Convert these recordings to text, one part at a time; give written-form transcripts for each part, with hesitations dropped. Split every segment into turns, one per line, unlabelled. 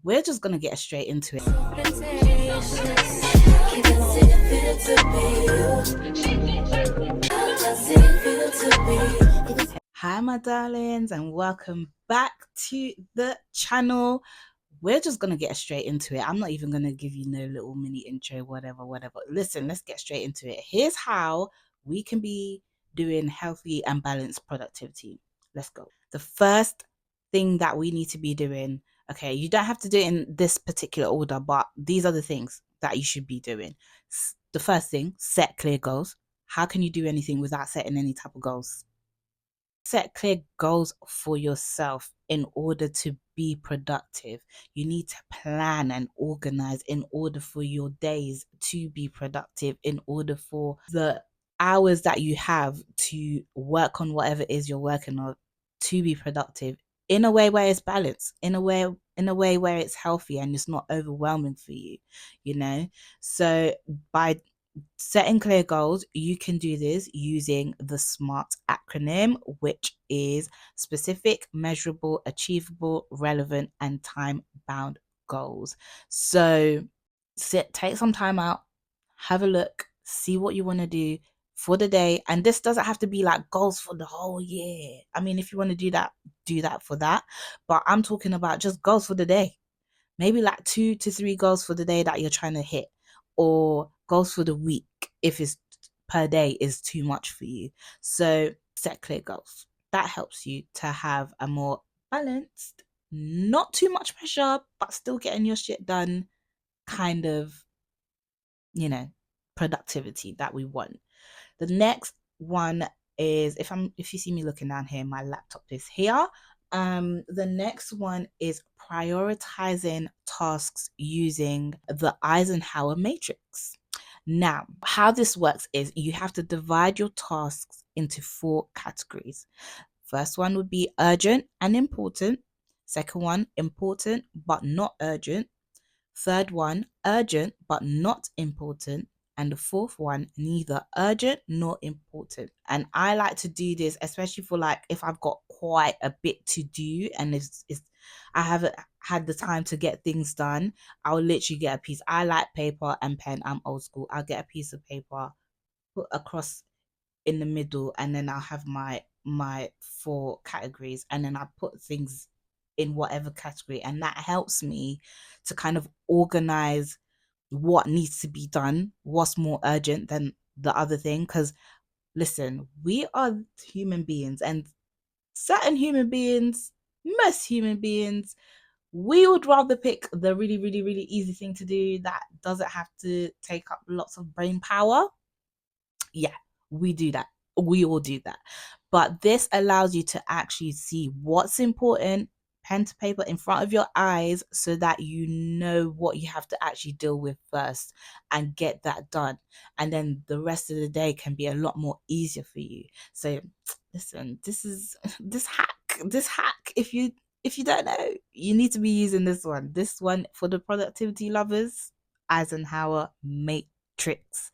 We're just going to get straight into it. Hi, my darlings, and welcome back to the channel. We're just going to get straight into it. I'm not even going to give you no little mini intro, whatever. Listen, let's get straight into it. Here's how we can be doing healthy and balanced productivity. Let's go. The first thing that we need to be doing, okay, you don't have to do it in this particular order, but these are the things that you should be doing. The first thing, set clear goals. How can you do anything without setting any type of goals? Set clear goals for yourself in order to be productive. You need to plan and organize in order for your days to be productive, in order for the hours that you have to work on whatever it is you're working on to be productive in a way where it's balanced, in a way where it's healthy and it's not overwhelming for you, you know? So by setting clear goals, you can do this using the SMART acronym, which is specific, measurable, achievable, relevant, and time-bound goals. So take some time out, have a look, see what you want to do for the day. And this doesn't have to be like goals for the whole year. I mean, if you want to do that for that. But I'm talking about just goals for the day. Maybe like 2 to 3 goals for the day that you're trying to hit, or goals for the week if it's per day is too much for you. So set clear goals. That helps you to have a more balanced, not too much pressure, but still getting your shit done kind of, productivity that we want. The next one is, if you see me looking down here, my laptop is here. The next one is prioritizing tasks using the Eisenhower matrix. Now, how this works is you have to divide your tasks into 4 categories. First one would be urgent and important. Second one, important but not urgent. Third one, urgent but not important. And the fourth one, neither urgent nor important. And I like to do this, especially for like if I've got quite a bit to do and I haven't had the time to get things done. I'll literally get a piece. I like paper and pen. I'm old school. I'll get a piece of paper, put across in the middle, and then I'll have my 4 categories, and then I put things in whatever category, and that helps me to kind of organize what needs to be done, what's more urgent than the other thing. Because listen, we are human beings, and most human beings, we would rather pick the really, really, really easy thing to do that doesn't have to take up lots of brain power. Yeah, we do that. We all do that. But this allows you to actually see what's important, pen to paper in front of your eyes, so that you know what you have to actually deal with first and get that done. And then the rest of the day can be a lot more easier for you. So listen, this hack, if you don't know, you need to be using this one for the productivity lovers. Eisenhower matrix.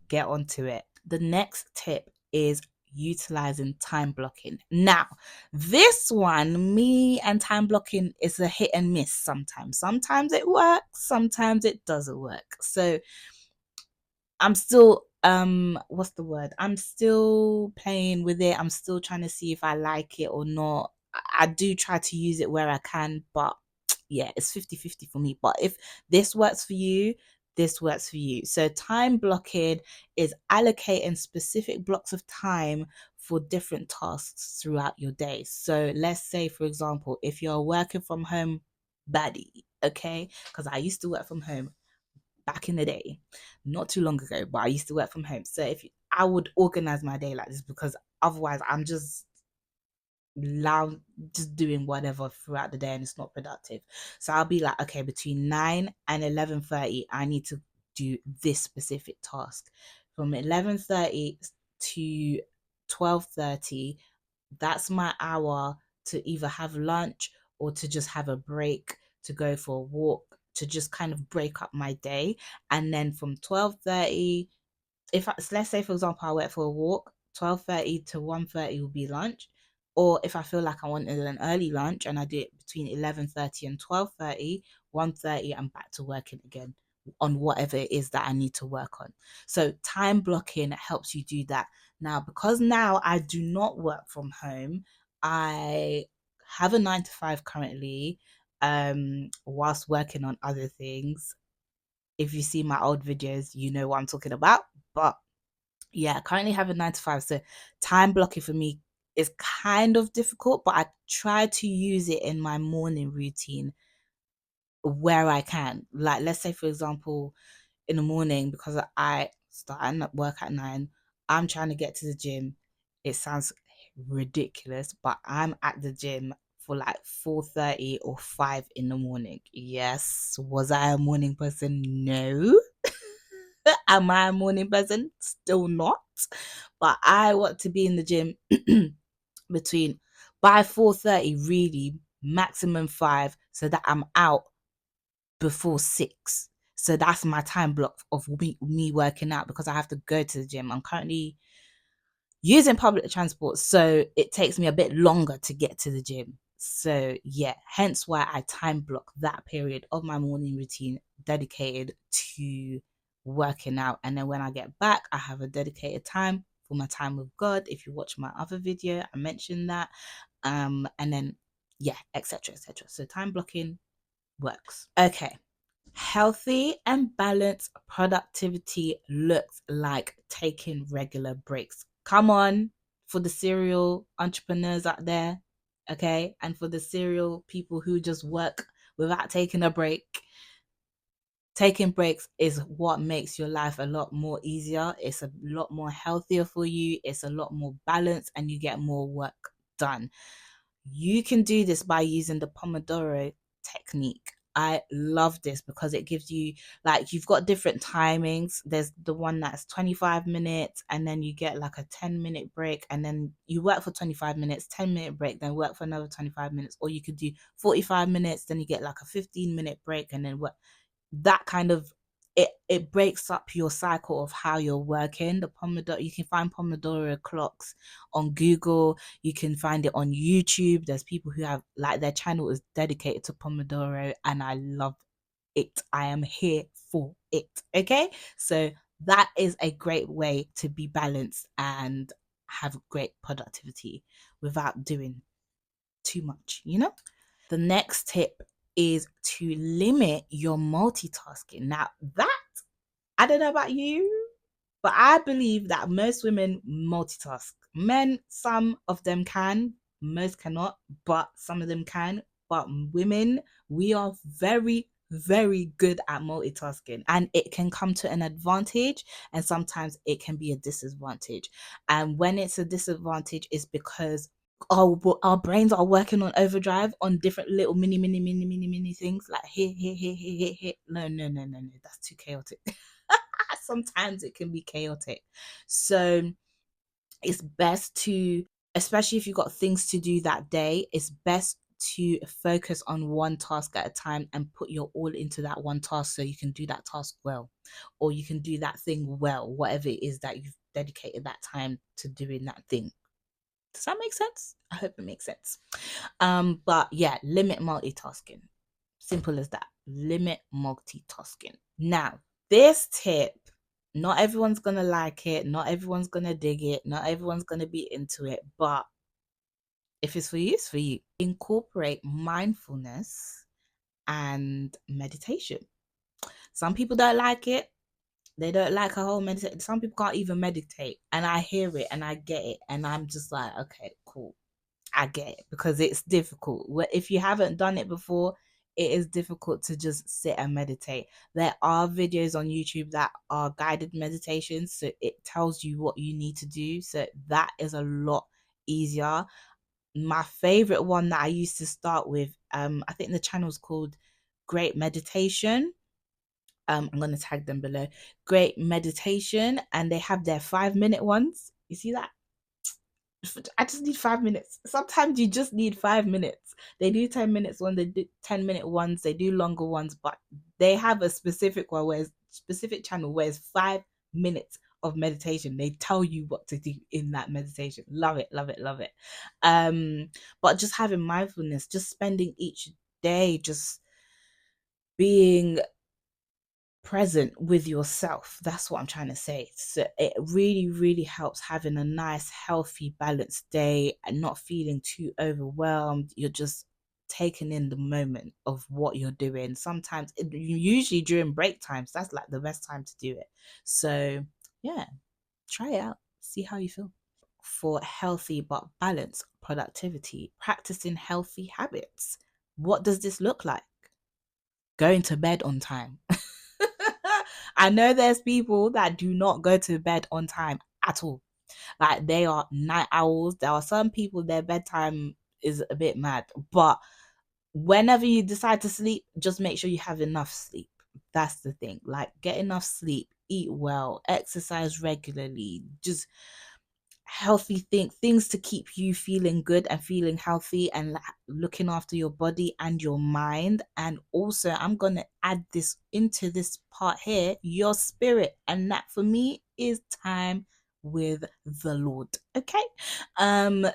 Get onto it. The next tip is utilizing time blocking. Now, this one, me and time blocking is a hit and miss sometimes. Sometimes it works, sometimes it doesn't work. So I'm still what's the word? I'm still playing with it. I'm still trying to see if I like it or not. I do try to use it where I can, but yeah, it's 50-50 for me. But if this works for you, this works for you. So time blocking is allocating specific blocks of time for different tasks throughout your day. So let's say, for example, if you're working from home baddie, okay, because I used to work from home back in the day, not too long ago, but I used to work from home. So I would organize my day like this, because otherwise I'm just loud, just doing whatever throughout the day, and it's not productive. So I'll be like, okay, between 9 and 11:30 I need to do this specific task. From 11:30 to 12:30, that's my hour to either have lunch or to just have a break, to go for a walk, to just kind of break up my day. And then from 12:30, let's say for example I went for a walk, 12:30 to 1:30 will be lunch. Or if I feel like I wanted an early lunch and I do it between 11:30 and 12:30, 1:30, I'm back to working again on whatever it is that I need to work on. So time blocking helps you do that. Now, because now I do not work from home, I have a 9 to 5 currently, whilst working on other things. If you see my old videos, you know what I'm talking about. But yeah, I currently have a 9 to 5. So time blocking for me is kind of difficult, but I try to use it in my morning routine where I can. Like, let's say, for example, in the morning, because I start at work at 9, I'm trying to get to the gym. It sounds ridiculous, but I'm at the gym for like 4:30 or 5 in the morning. Yes. Was I a morning person? No. Am I a morning person? Still not. But I want to be in the gym between by 4:30, really, maximum 5, so that I'm out before 6. So that's my time block of me working out, because I have to go to the gym. I'm currently using public transport, so it takes me a bit longer to get to the gym. So yeah, hence why I time block that period of my morning routine dedicated to working out. And then when I get back, I have a dedicated time for my time with God. If you watch my other video, I mentioned that. And then yeah, etc. etc. So time blocking works. Okay. Healthy and balanced productivity looks like taking regular breaks. Come on, for the serial entrepreneurs out there, okay? And for the serial people who just work without taking a break. Taking breaks is what makes your life a lot more easier. It's a lot more healthier for you. It's a lot more balanced, and you get more work done. You can do this by using the Pomodoro technique. I love this because it gives you, like, you've got different timings. There's the one that's 25 minutes, and then you get like a 10-minute break, and then you work for 25 minutes, 10-minute break, then work for another 25 minutes. Or you could do 45 minutes, then you get like a 15-minute break, and then work. That kind of, it breaks up your cycle of how you're working. The Pomodoro, you can find Pomodoro clocks on Google. You can find it on YouTube. There's people who have, like, their channel is dedicated to Pomodoro, and I love it. I am here for it. Okay, so that is a great way to be balanced and have great productivity without doing too much, you know. The next tip is to limit your multitasking. Now, that, I don't know about you, but I believe that most women multitask. Men, some of them can, most cannot, but some of them can. But women, we are very, very good at multitasking, and it can come to an advantage, and sometimes it can be a disadvantage. And when it's a disadvantage, is because our brains are working on overdrive on different little mini things, like here. No, no, no, no, no. That's too chaotic. Sometimes it can be chaotic. So it's best to, especially if you've got things to do that day, it's best to focus on one task at a time and put your all into that one task, so you can do that task well, or you can do that thing well, whatever it is that you've dedicated that time to doing that thing. Does that make sense? I hope it makes sense. But yeah, limit multitasking. Simple as that. Limit multitasking. Now, this tip, not everyone's gonna like it, not everyone's gonna dig it, not everyone's gonna be into it, but if it's for you, it's for you. Incorporate mindfulness and meditation. Some people don't like it. They don't like a whole meditation. Some people can't even meditate, and I hear it and I get it, and I'm just like, okay, cool. I get it, because it's difficult. If you haven't done it before, it is difficult to just sit and meditate. There are videos on YouTube that are guided meditations, so it tells you what you need to do. So that is a lot easier. My favorite one that I used to start with, I think the channel's called Great Meditation. I'm gonna tag them below. Great Meditation, and they have their 5-minute ones. You see that? I just need 5 minutes. Sometimes you just need 5 minutes. They do 10 minutes one, they do 10-minute ones, they do longer ones, but they have a specific one, where specific channel where it's 5 minutes of meditation. They tell you what to do in that meditation. Love it, love it, love it. But just having mindfulness, just spending each day just being present with yourself. That's what I'm trying to say. So it really, really helps having a nice, healthy, balanced day and not feeling too overwhelmed. You're just taking in the moment of what you're doing. Sometimes, usually during break times, that's like the best time to do it. So yeah, try it out. See how you feel. For healthy but balanced productivity, practicing healthy habits. What does this look like? Going to bed on time. I know there's people that do not go to bed on time at all. Like they are night owls. There are some people their bedtime is a bit mad, but whenever you decide to sleep, just make sure you have enough sleep. That's the thing. Like get enough sleep, eat well, exercise regularly, just healthy things to keep you feeling good and feeling healthy and looking after your body and your mind. And also I'm gonna add this into this part here, your spirit, and that for me is time with the Lord. Okay.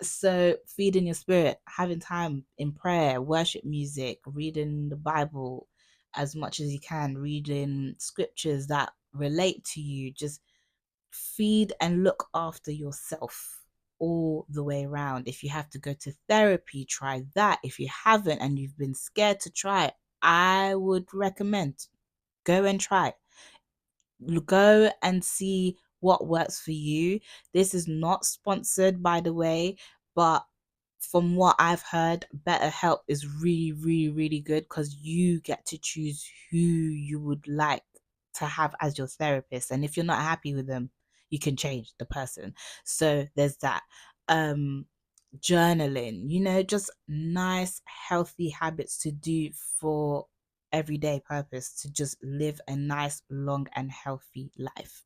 So feeding your spirit, having time in prayer, worship music, reading the Bible as much as you can, reading scriptures that relate to you, just feed and look after yourself all the way around. If you have to go to therapy, try that. If you haven't and you've been scared to try it, I would recommend go and try. Go and see what works for you. This is not sponsored, by the way, but from what I've heard, BetterHelp is really, really, really good because you get to choose who you would like to have as your therapist. And if you're not happy with them, you can change the person. So there's that. Journaling, just nice, healthy habits to do for everyday purpose to just live a nice, long, and healthy life.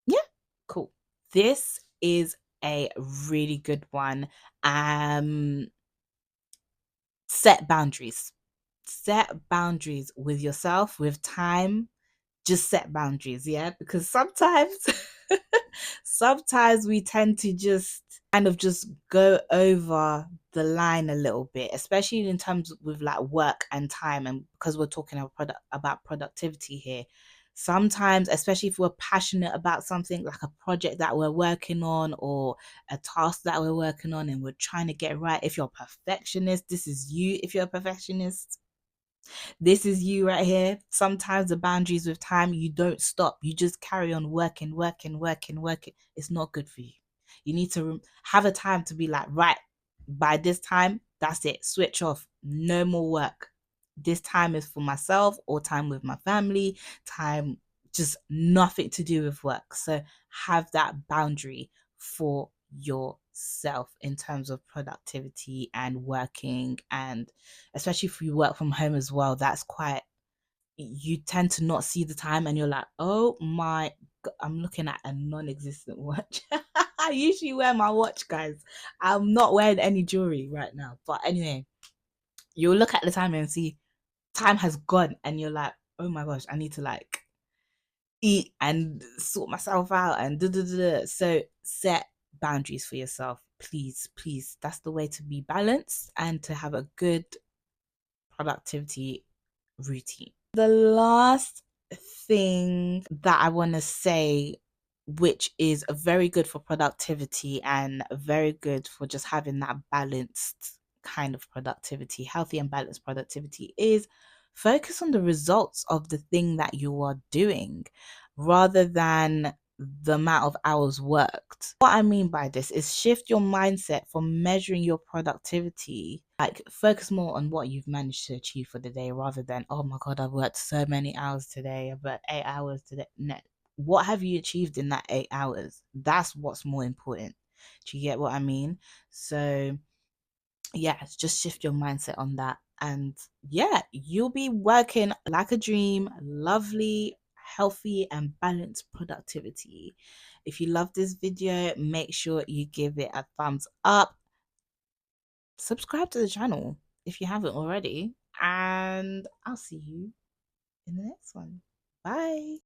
Yeah, cool. This is a really good one. Set boundaries. Set boundaries with yourself, with time. Just set boundaries, yeah? Because sometimes sometimes we tend to just kind of just go over the line a little bit, especially in terms with like work and time, and because we're talking about productivity here. Sometimes, especially if we're passionate about something like a project that we're working on or a task that we're working on and we're trying to get right. If you're a perfectionist, this is you. If you're a perfectionist, this is you right here. Sometimes the boundaries with time, you don't stop. You just carry on working, working, working, working. It's not good for you. You need to have a time to be like, right, by this time, that's it. Switch off. No more work. This time is for myself or time with my family, time just nothing to do with work. So have that boundary for yourself in terms of productivity and working, and especially if you work from home as well, that's quite, you tend to not see the time and you're like, oh my God, I'm looking at a non-existent watch. I usually wear my watch, guys. I'm not wearing any jewelry right now, but anyway, you'll look at the time and see time has gone and you're like, oh my gosh, I need to like eat and sort myself out and da da da. So set boundaries for yourself, please, please. That's the way to be balanced and to have a good productivity routine. The last thing that I want to say, which is very good for productivity and very good for just having that balanced kind of productivity, healthy and balanced productivity, is focus on the results of the thing that you are doing rather than the amount of hours worked. What I mean by this is shift your mindset from measuring your productivity, like focus more on what you've managed to achieve for the day rather than, oh my God, I've worked so many hours today, I've worked 8 hours today. No. What have you achieved in that 8 hours? That's what's more important. Do you get what I mean? So yeah, just shift your mindset on that. And yeah, you'll be working like a dream, lovely, healthy, and balanced productivity. If you love this video, make sure you give it a thumbs up. Subscribe to the channel if you haven't already. And I'll see you in the next one. Bye.